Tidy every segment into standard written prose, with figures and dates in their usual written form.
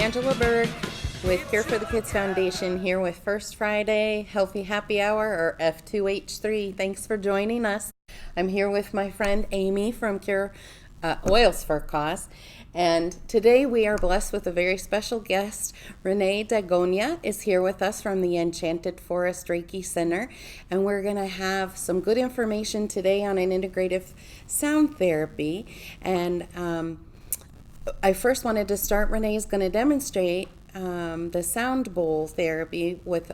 Angela Berg with Care for the Kids Foundation here with First Friday Healthy Happy Hour, or F2H3. Thanks for joining us. I'm here with my friend Amy from Cure Oils for a Cause. And today we are blessed with a very special guest. Renee Dagonia is here with us from the Enchanted Forest Reiki Center. And we're going to have some good information today on an integrative sound therapy. And I first wanted to start. Renee is going to demonstrate the sound bowl therapy with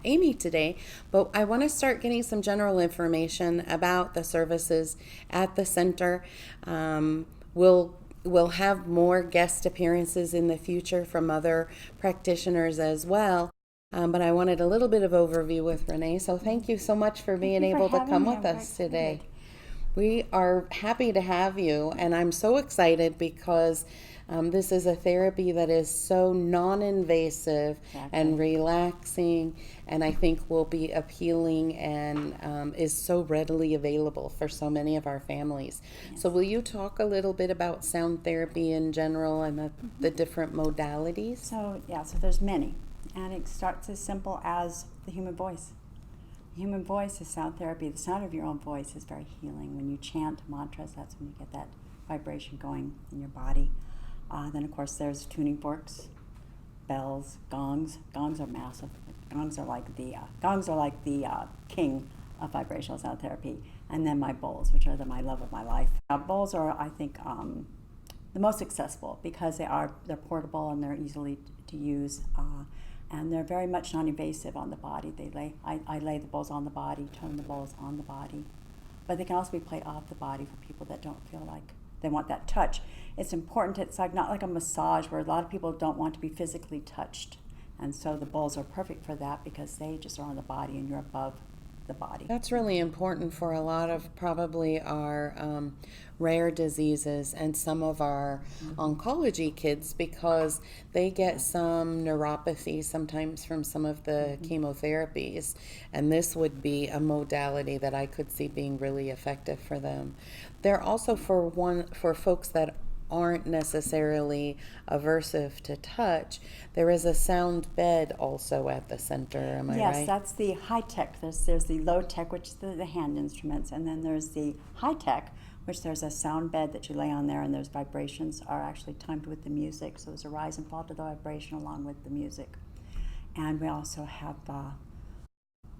Amy today, but I want to start getting some general information about the services at the center. We'll have more guest appearances in the future from other practitioners as well. But I wanted a little bit of overview with Renee, so thank you so much for being able to come with us today. We are happy to have you, and I'm so excited because this is a therapy that is so non-invasive and relaxing, and I think will be appealing and is so readily available for so many of our families. Yes. So will you talk a little bit about sound therapy in general and the different modalities? So there's many, and it starts as simple as the human voice. Human voice is sound therapy. The sound of your own voice is very healing. When you chant mantras, that's when you get that vibration going in your body. Then, of course, there's tuning forks, bells, gongs. Gongs are massive. Gongs are like the king of vibrational sound therapy. And then my bowls, which are my love of my life. Bowls are, I think, the most accessible because they're portable and they're easily to use. And they're very much non-invasive on the body. I lay the bowls on the body, turn the bowls on the body. But they can also be played off the body for people that don't feel like they want that touch. It's important. It's not like a massage where a lot of people don't want to be physically touched. And so the bowls are perfect for that because they just are on the body and you're above the body. That's really important for a lot of probably our rare diseases and some of our oncology kids because they get some neuropathy sometimes from some of the chemotherapies, and this would be a modality that I could see being really effective for them. They're also for folks that aren't necessarily aversive to touch. There is a sound bed also at the center, am I right? Yes, that's the high tech. There's the low tech, which is the hand instruments, and then there's the high tech, which there's a sound bed that you lay on there, and those vibrations are actually timed with the music, so there's a rise and fall to the vibration along with the music. And we also have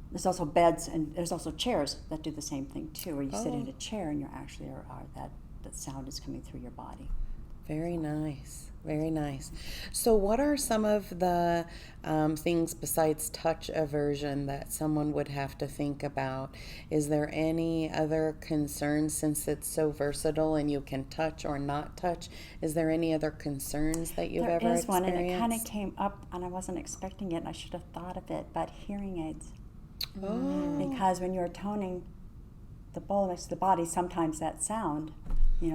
there's also beds, and there's also chairs that do the same thing too, where you sit in a chair and you're actually that sound is coming through your body. Very nice, very nice. So what are some of the things besides touch aversion that someone would have to think about? Is there any other concerns, since it's so versatile and you can touch or not touch? Is there any other concerns that you've ever experienced? There is one, and it kind of came up, and I wasn't expecting it, and I should have thought of it, but hearing aids. Because when you're toning the bowl next to the body, sometimes that sound,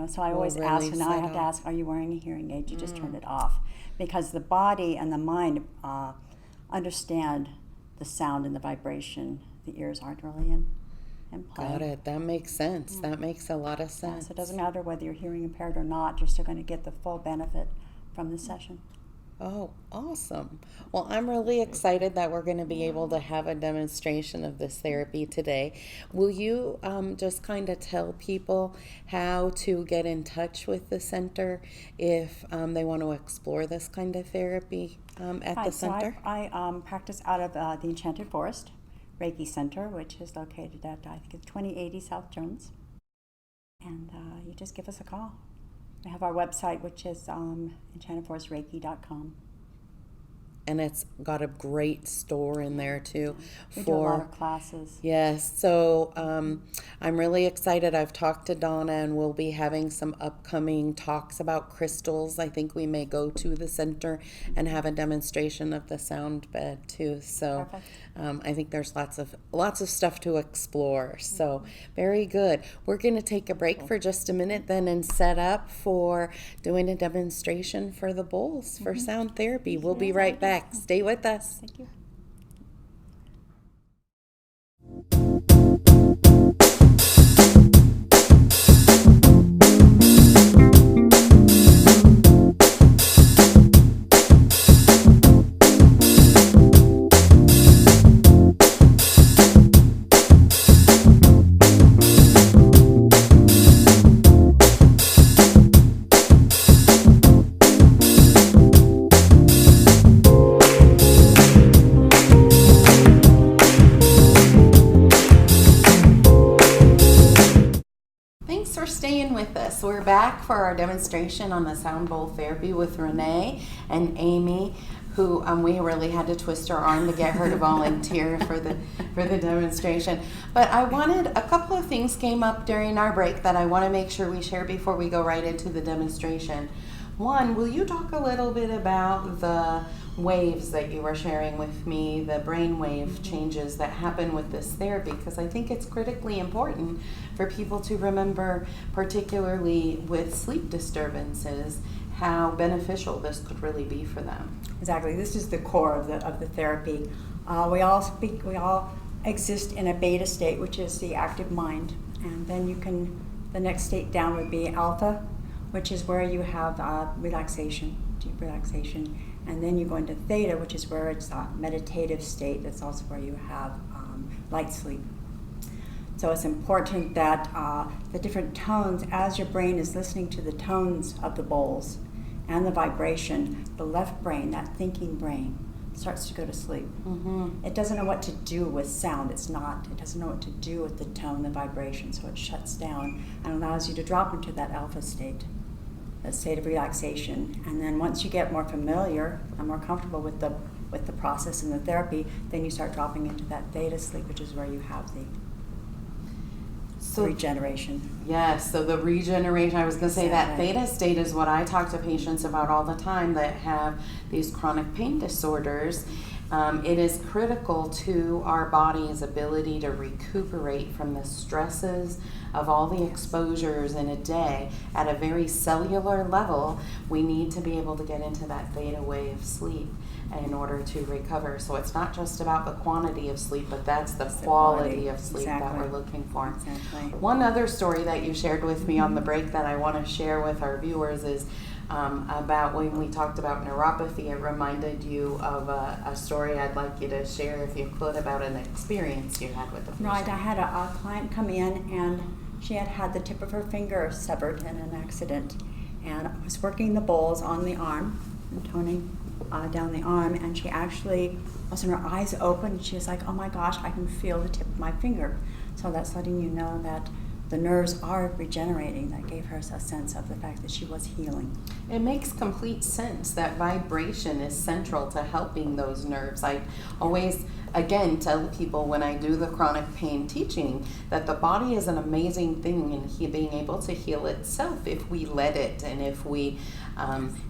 so I always really ask, and now I have to ask, are you wearing a hearing aid? You just turn it off. Because the body and the mind understand the sound and the vibration. The ears aren't really in play. Got it. That makes sense. That makes a lot of sense. So it doesn't matter whether you're hearing impaired or not, you're still going to get the full benefit from the session. Oh, awesome. Well, I'm really excited that we're going to be able to have a demonstration of this therapy today. Will you just kind of tell people how to get in touch with the center if they want to explore this kind of therapy at the center? So I practice out of the Enchanted Forest Reiki Center, which is located at, I think it's 2080 South Jones. And you just give us a call. We have our website, which is enchantedforestreiki.com. And it's got a great store in there too. We do a lot of classes. Yes, so I'm really excited. I've talked to Donna, and we'll be having some upcoming talks about crystals. I think we may go to the center and have a demonstration of the sound bed too. So I think there's lots of stuff to explore. So very good. We're going to take a break for just a minute then and set up for doing a demonstration for the bowls for sound therapy. We'll be right back. Stay with us. Thank you. Thanks for staying with us. We're back for our demonstration on the sound bowl therapy with Renee and Amy, who we really had to twist her arm to get her to volunteer for the demonstration. But I wanted, a couple of things came up during our break that I want to make sure we share before we go right into the demonstration. One, will you talk a little bit about the waves that you were sharing with me, the brainwave changes that happen with this therapy? Because I think it's critically important for people to remember, particularly with sleep disturbances, how beneficial this could really be for them. Exactly. This is the core of the therapy. We all exist in a beta state, which is the active mind, and then the next state down would be alpha, which is where you have relaxation, deep relaxation, and then you go into theta, which is where it's a meditative state. That's also where you have light sleep. So it's important that the different tones, as your brain is listening to the tones of the bowls and the vibration, the left brain, that thinking brain, starts to go to sleep. Mm-hmm. It doesn't know what to do with sound. It doesn't know what to do with the tone, the vibration, so it shuts down and allows you to drop into that alpha state, that state of relaxation. And then once you get more familiar and more comfortable with the process and the therapy, then you start dropping into that theta sleep, which is where you have the regeneration. Yes, so the regeneration, I was going to say that theta state is what I talk to patients about all the time that have these chronic pain disorders. It is critical to our body's ability to recuperate from the stresses of all the exposures in a day. At a very cellular level, we need to be able to get into that theta wave sleep in order to recover. So it's not just about the quantity of sleep, but that's the quality of sleep that we're looking for. Exactly. One other story that you shared with me on the break that I want to share with our viewers is about when we talked about neuropathy. It reminded you of a story I'd like you to share, if you could, about an experience you had with the patient. Right, I had a client come in and she had the tip of her finger severed in an accident, and I was working the bowls on the arm and toning down the arm, and she actually, also her eyes open, and she was like, oh my gosh, I can feel the tip of my finger. So that's letting you know that the nerves are regenerating. That gave her a sense of the fact that she was healing. It makes complete sense that vibration is central to helping those nerves. I always, again, tell people when I do the chronic pain teaching that the body is an amazing thing in being able to heal itself if we let it and if we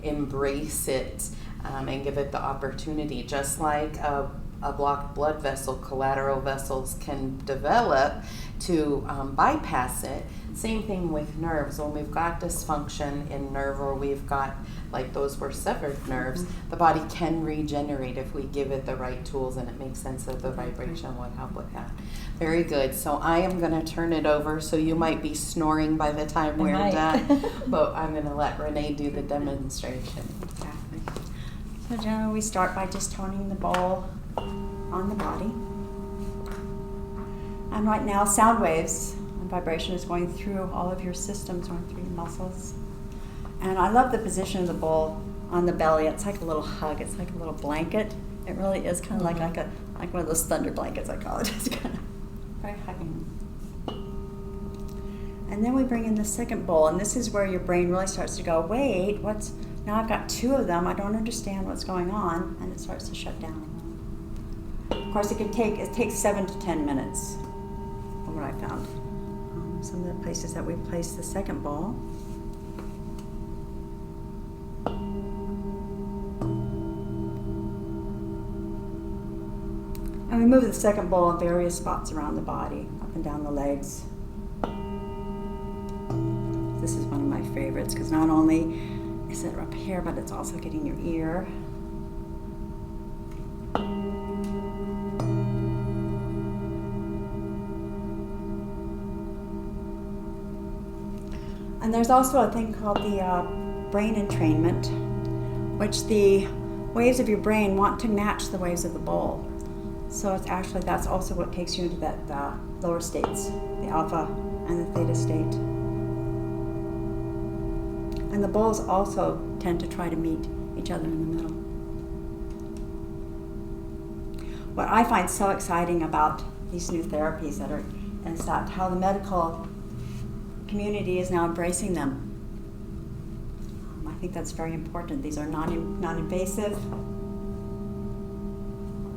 embrace it and give it the opportunity. Just like a blocked blood vessel, collateral vessels can develop to bypass it. Same thing with nerves. When we've got dysfunction in nerve, or we've got, like those were severed nerves, the body can regenerate if we give it the right tools, and it makes sense that the vibration would help with that. Very good. So I am going to turn it over, so you might be snoring by the time we're done, but I'm going to let Renee do the demonstration. Exactly. So generally we start by just toning the bowl on the body. And right now, sound waves and vibration is going through all of your systems, going through your muscles. And I love the position of the bowl on the belly. It's like a little hug. It's like a little blanket. It really is kind of like one of those thunder blankets, I call it. It's kind of very hugging. And then we bring in the second bowl, and this is where your brain really starts to go, wait, now I've got two of them. I don't understand what's going on, and it starts to shut down. Of course, it takes 7 to 10 minutes, from what I found. Some of the places that we placed the second bowl. And we move the second bowl in various spots around the body, up and down the legs. This is one of my favorites because not only is it up here, but it's also getting your ear. And there's also a thing called the brain entrainment, which the waves of your brain want to match the waves of the bowl. So it's actually, that's also what takes you into that lower states, the alpha and the theta state. And the bowls also tend to try to meet each other in the middle. What I find so exciting about these new therapies is that how the medical community is now embracing them. I think that's very important. These are non-invasive,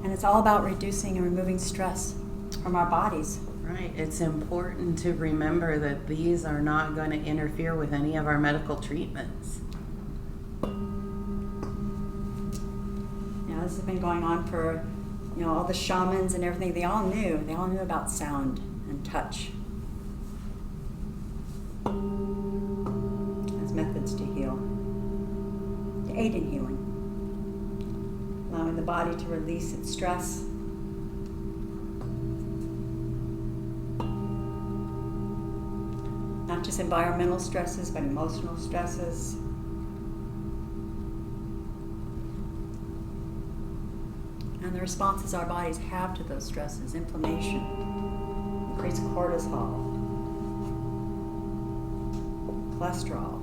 and it's all about reducing and removing stress from our bodies. Right. It's important to remember that these are not going to interfere with any of our medical treatments. Yeah, this has been going on for, all the shamans and everything. They all knew about sound and touch as methods to heal, to aid in healing, allowing the body to release its stress. Not just environmental stresses, but emotional stresses. And the responses our bodies have to those stresses: inflammation, increased cortisol, cholesterol.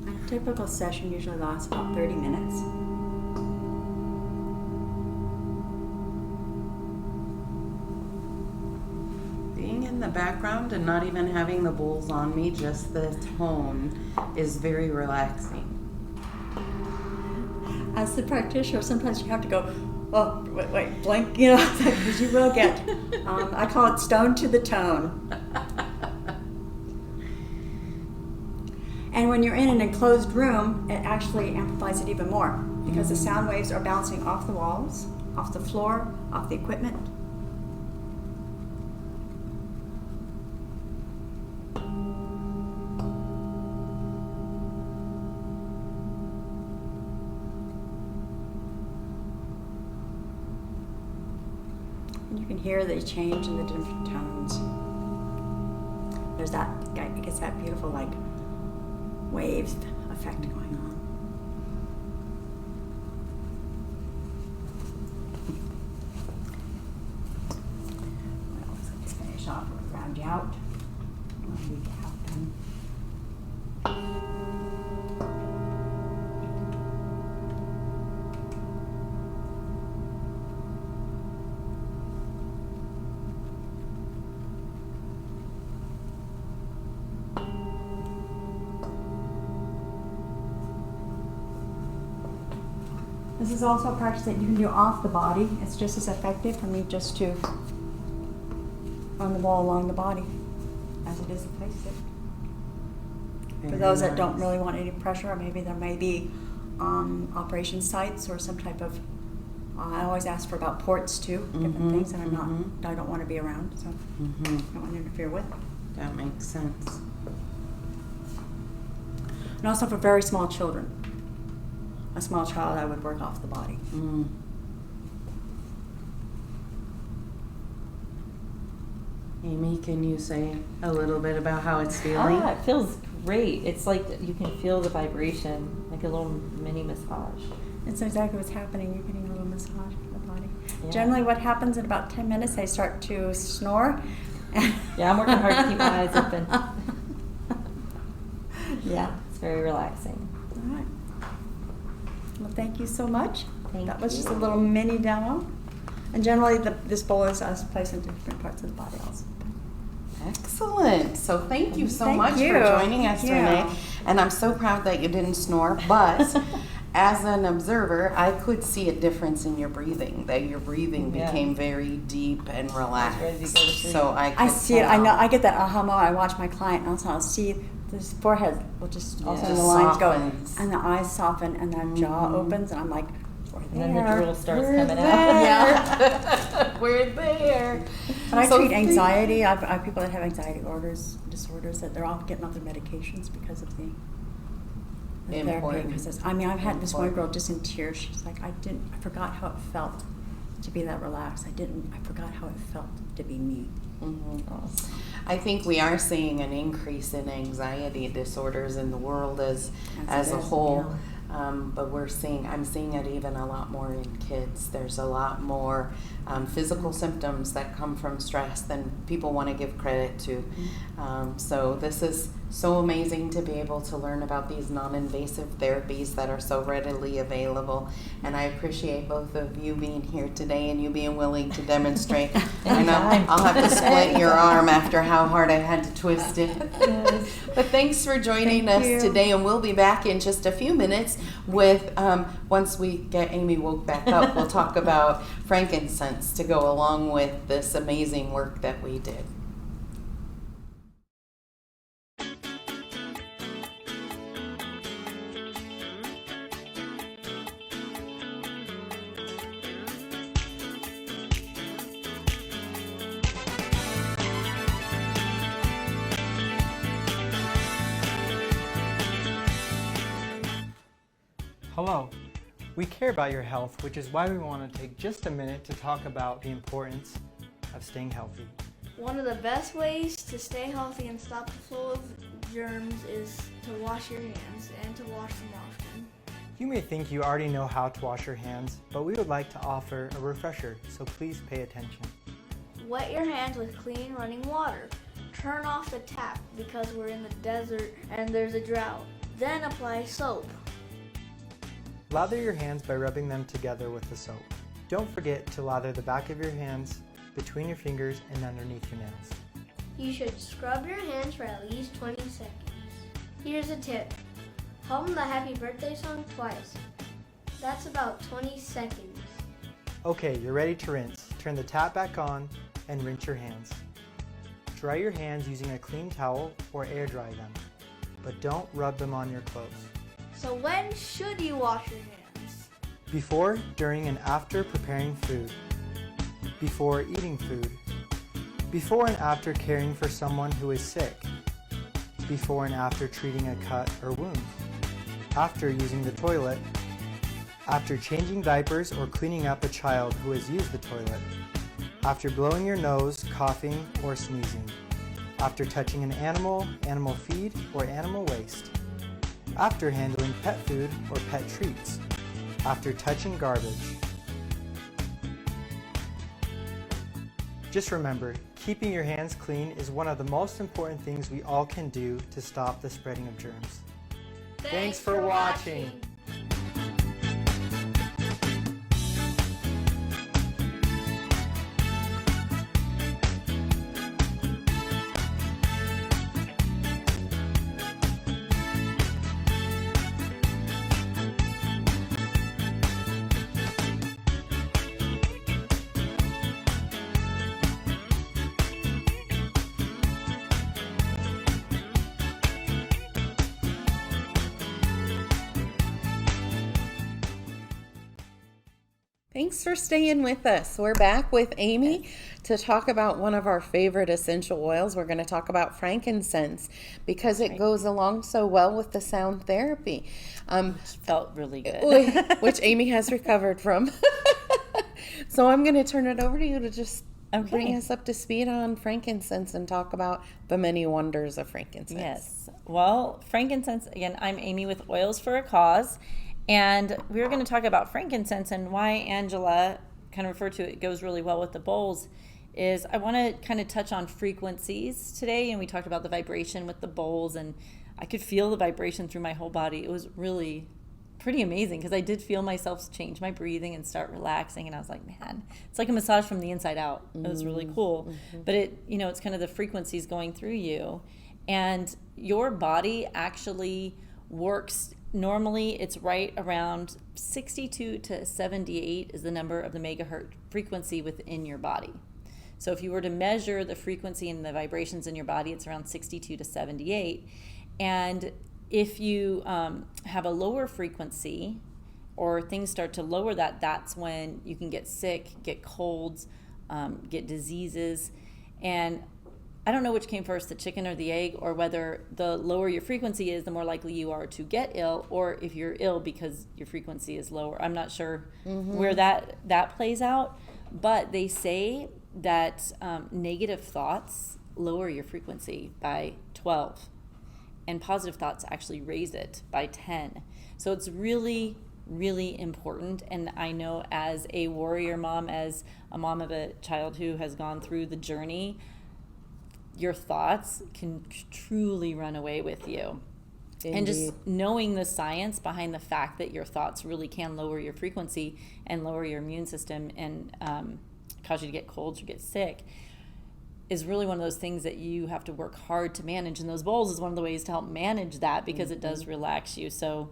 A typical session usually lasts about 30 minutes. In the background and not even having the bowls on me, just the tone is very relaxing. As the practitioner, sometimes you have to go, oh, wait, blink, because you will get, I call it stone to the tone. And when you're in an enclosed room, it actually amplifies it even more, because the sound waves are bouncing off the walls, off the floor, off the equipment. You can hear the change in the different tones. There's that, I guess, that beautiful wave effect going on. Well, let's finish off with round you out. Leave you out then. This is also a practice that you can do off the body. It's just as effective for me just to on the wall along the body as it is to place it. For those that don't really want any pressure, or maybe there may be operation sites or some type of, I always ask for about ports too, different things that I don't want to be around, so I don't want to interfere with. That makes sense. And also for very small children. A small child, I would work off the body. Amy, can you say a little bit about how it's feeling? It feels great. It's like you can feel the vibration, like a little mini massage. It's exactly what's happening. You're getting a little massage of the body. Yeah. Generally, what happens in about 10 minutes, they start to snore. Yeah, I'm working hard to keep my eyes open. Yeah. It's very relaxing. All right. Well, thank you so much. Thank That was you. just a little mini demo. And generally, this bowl is placed into different parts of the body also. Excellent. So thank you so Thank much you. for joining us, Thank you. Renee. And I'm so proud that you didn't snore, but as an observer, I could see a difference in your breathing, that your breathing Yeah. became very deep and relaxed. ready to go to sleep. So I could I see it. I tell. know. I get that aha moment. I watch my client, and also I'll see this forehead will just all of a sudden the Just lines softens. go, and the eyes soften, and the jaw opens, and I'm like, we're And then the there. drool starts We're coming out. Yeah. We're there. But I So treat thank- anxiety. I have people that have anxiety disorders that they're all getting off their medications because of the therapy. Important. Because I've had this one girl just in tears. She's like, I forgot how it felt to be that relaxed. I forgot how it felt to be me. I think we are seeing an increase in anxiety disorders in the world as As a it is, whole. But I'm seeing it even a lot more in kids. There's a lot more physical symptoms that come from stress than people want to give credit to. So this is so amazing to be able to learn about these non-invasive therapies that are so readily available. And I appreciate both of you being here today and you being willing to demonstrate. I know I'll have to splint your arm after how hard I had to twist it. Yes. But thanks for joining us today, and we'll be back in just a few minutes with, once we get Amy woke back up, we'll talk about frankincense to go along with this amazing work that we did. Hello. We care about your health, which is why we want to take just a minute to talk about the importance of staying healthy. One of the best ways to stay healthy and stop the flow of germs is to wash your hands and to wash them often. You may think you already know how to wash your hands, but we would like to offer a refresher, so please pay attention. Wet your hands with clean running water. Turn off the tap because we're in the desert and there's a drought. Then apply soap. Lather your hands by rubbing them together with the soap. Don't forget to lather the back of your hands, between your fingers, and underneath your nails. You should scrub your hands for at least 20 seconds. Here's a tip. Hum the happy birthday song twice. That's about 20 seconds. Okay, you're ready to rinse. Turn the tap back on and rinse your hands. Dry your hands using a clean towel or air dry them, but don't rub them on your clothes. So when should you wash your hands? Before, during, and after preparing food. Before eating food. Before and after caring for someone who is sick. Before and after treating a cut or wound. After using the toilet. After changing diapers or cleaning up a child who has used the toilet. After blowing your nose, coughing, or sneezing. After touching an animal, animal feed, or animal waste. After handling pet food or pet treats. After touching garbage. Just remember, keeping your hands clean is one of the most important things we all can do to stop the spreading of germs. Thanks for watching. Thanks for staying with us. We're back with Amy to talk about one of our favorite essential oils. We're going to talk about frankincense because it goes along so well with the sound therapy. Felt really good. Which Amy has recovered from. So I'm going to turn it over to you to just bring us up to speed on frankincense and talk about the many wonders of frankincense. Yes. Well, frankincense, again, I'm Amy with Oils for a Cause. And we're going to talk about frankincense and why Angela kind of referred to it goes really well with the bowls is I want to kind of touch on frequencies today. And we talked about the vibration with the bowls and I could feel the vibration through my whole body. It was really pretty amazing because I did feel myself change my breathing and start relaxing. And I was like, man, it's like a massage from the inside out. It was really cool. But it's kind of the frequencies going through you and your body actually works. Normally, it's right around 62 to 78 is the number of the megahertz frequency within your body. So if you were to measure the frequency and the vibrations in your body, it's around 62 to 78. And if you have a lower frequency or things start to lower that, that's when you can get sick, get colds, get diseases. And I don't know which came first, the chicken or the egg, or whether the lower your frequency is, the more likely you are to get ill, or if you're ill because your frequency is lower. I'm not sure where that plays out, but they say that negative thoughts lower your frequency by 12, and positive thoughts actually raise it by 10. So it's really, really important. And I know as a warrior mom, as a mom of a child who has gone through the journey, your thoughts can truly run away with you. And just Indeed. knowing the science behind the fact that your thoughts really can lower your frequency and lower your immune system and cause you to get colds or get sick is really one of those things that you have to work hard to manage. And those bowls is one of the ways to help manage that, because it does relax you. So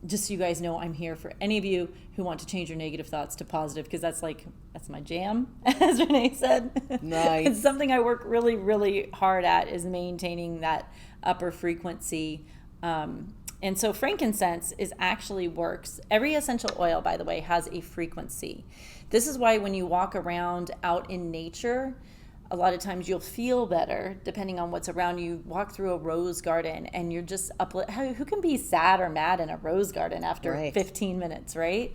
just so you guys know, I'm here for any of you who want to change your negative thoughts to positive, because that's my jam, as Renee said. Nice. It's something I work really, really hard at, is maintaining that upper frequency. And so frankincense actually works. Every essential oil, by the way, has a frequency. This is why when you walk around out in nature, a lot of times you'll feel better depending on what's around you. Walk through a rose garden and you're just who can be sad or mad in a rose garden after Right. 15 minutes, right?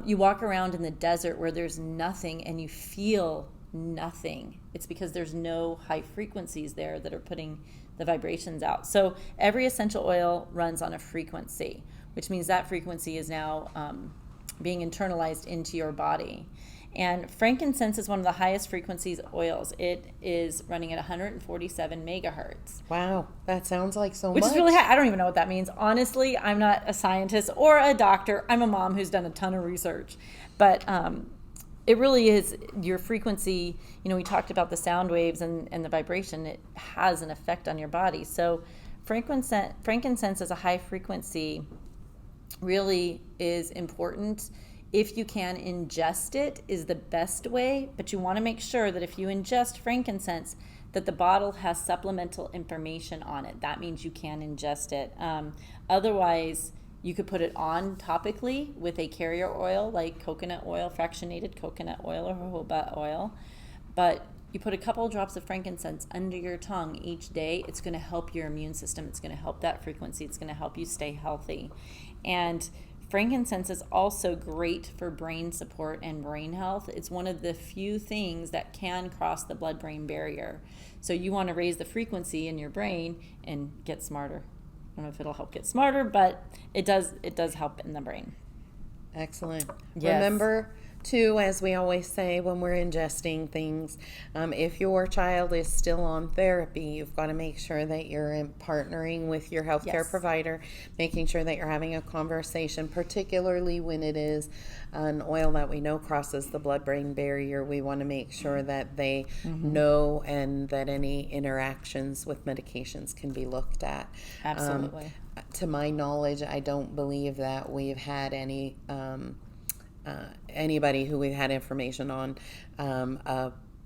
You walk around in the desert where there's nothing and you feel nothing. It's because there's no high frequencies there that are putting the vibrations out. So every essential oil runs on a frequency, which means that frequency is now being internalized into your body. And frankincense is one of the highest frequencies oils. It is running at 147 megahertz. Wow, that sounds like so Which much. is really high. I don't even know what that means. Honestly, I'm not a scientist or a doctor. I'm a mom who's done a ton of research. But it really is your frequency. We talked about the sound waves and the vibration. It has an effect on your body. So frankincense as a high frequency really is important. If you can ingest it is the best way, but you want to make sure that if you ingest frankincense, that the bottle has supplemental information on it. That means you can ingest it. Otherwise, you could put it on topically with a carrier oil like coconut oil, fractionated coconut oil or jojoba oil. But you put a couple of drops of frankincense under your tongue each day. It's going to help your immune system. It's going to help that frequency. It's going to help you stay healthy. And frankincense is also great for brain support and brain health. It's one of the few things that can cross the blood-brain barrier. So you want to raise the frequency in your brain and get smarter. I don't know if it'll help get smarter, but it does help in the brain. Excellent. Yes. Remember, too, as we always say when we're ingesting things, if your child is still on therapy, you've got to make sure that you're partnering with your healthcare Yes. provider, making sure that you're having a conversation, particularly when it is an oil that we know crosses the blood-brain barrier. We want to make sure that they know and that any interactions with medications can be looked at. Absolutely. To my knowledge, I don't believe that we've had anybody who we've had information on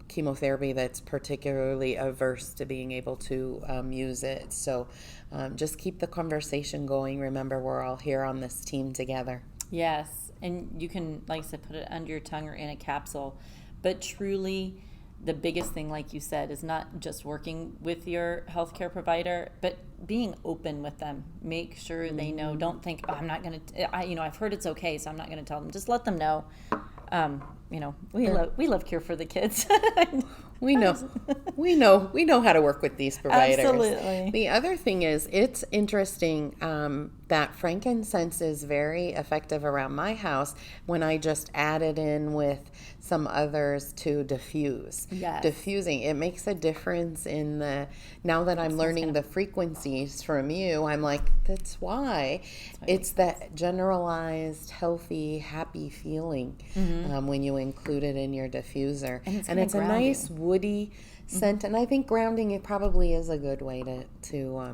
chemotherapy that's particularly averse to being able to use it. So just keep the conversation going. Remember, we're all here on this team together. Yes, and you can, like I said, put it under your tongue or in a capsule. But truly, the biggest thing, like you said, is not just working with your healthcare provider, but being open with them. Make sure they know. Don't think, I'm not going to, I've heard it's okay, so I'm not going to tell them. Just let them know. We love Cure for the Kids. We know how to work with these providers. Absolutely. The other thing is, it's interesting that frankincense is very effective around my house when I just add it in with some others to diffuse. Yes. Diffusing, it makes a difference in now that I'm learning the frequencies from you, I'm like, that's why. It's that generalized, healthy, happy feeling when you include it in your diffuser. And it's a grounding. nice woody scent, and I think grounding it probably is a good way to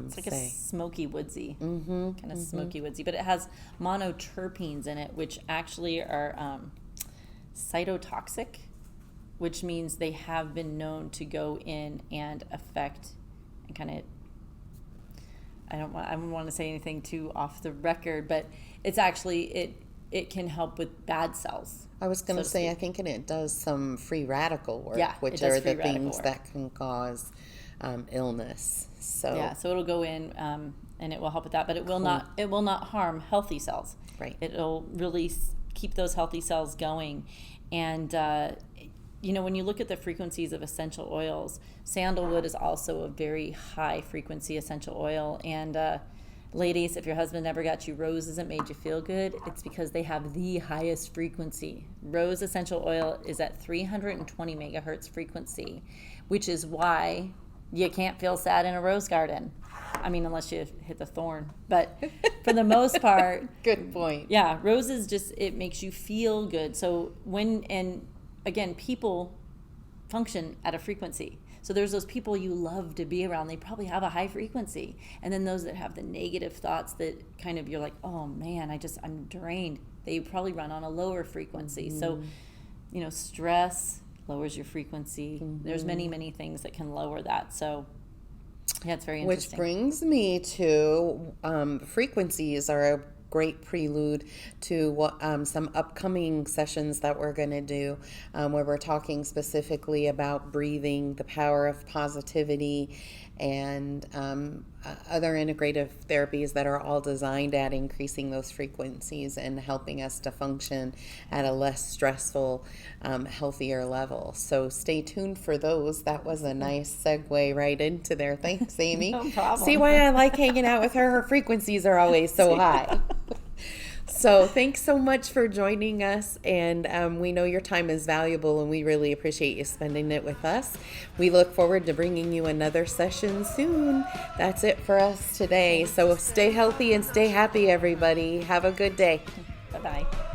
It's like say. a smoky woodsy, kind of smoky woodsy, but it has monoterpenes in it, which actually are cytotoxic, which means they have been known to go in and affect and kind of, I don't want to say anything too off the record, but it's actually, it can help with bad cells. I was going to so to say, speak. I think it does some free radical work, Yeah, it which does are the free radical things work. that can cause illness. So Yeah, so it'll go in and it will help with that, but it will not harm healthy cells. Right. It'll really keep those healthy cells going. And when you look at the frequencies of essential oils, sandalwood is also a very high frequency essential oil, and Ladies, if your husband never got you roses and made you feel good, it's because they have the highest frequency. Rose essential oil is at 320 megahertz frequency, which is why you can't feel sad in a rose garden. I mean, unless you hit the thorn. But for the most part, Good point. yeah, roses just, it makes you feel good. So and again, people function at a frequency. So there's those people you love to be around. They probably have a high frequency. And then those that have the negative thoughts that kind of, you're like, oh man, I'm drained. They probably run on a lower frequency. So, stress lowers your frequency. There's many, many things that can lower that. So yeah, it's very interesting. Which brings me to frequencies are a great prelude to what some upcoming sessions that we're going to do, where we're talking specifically about breathing, the power of positivity, and other integrative therapies that are all designed at increasing those frequencies and helping us to function at a less stressful, healthier level. So stay tuned for those. That was a nice segue right into there. Thanks, Amy. No problem. See why I like hanging out with her? Her frequencies are always so high. So thanks so much for joining us, and we know your time is valuable, and we really appreciate you spending it with us. We look forward to bringing you another session soon. That's it for us today. So stay healthy and stay happy, everybody. Have a good day. Bye-bye.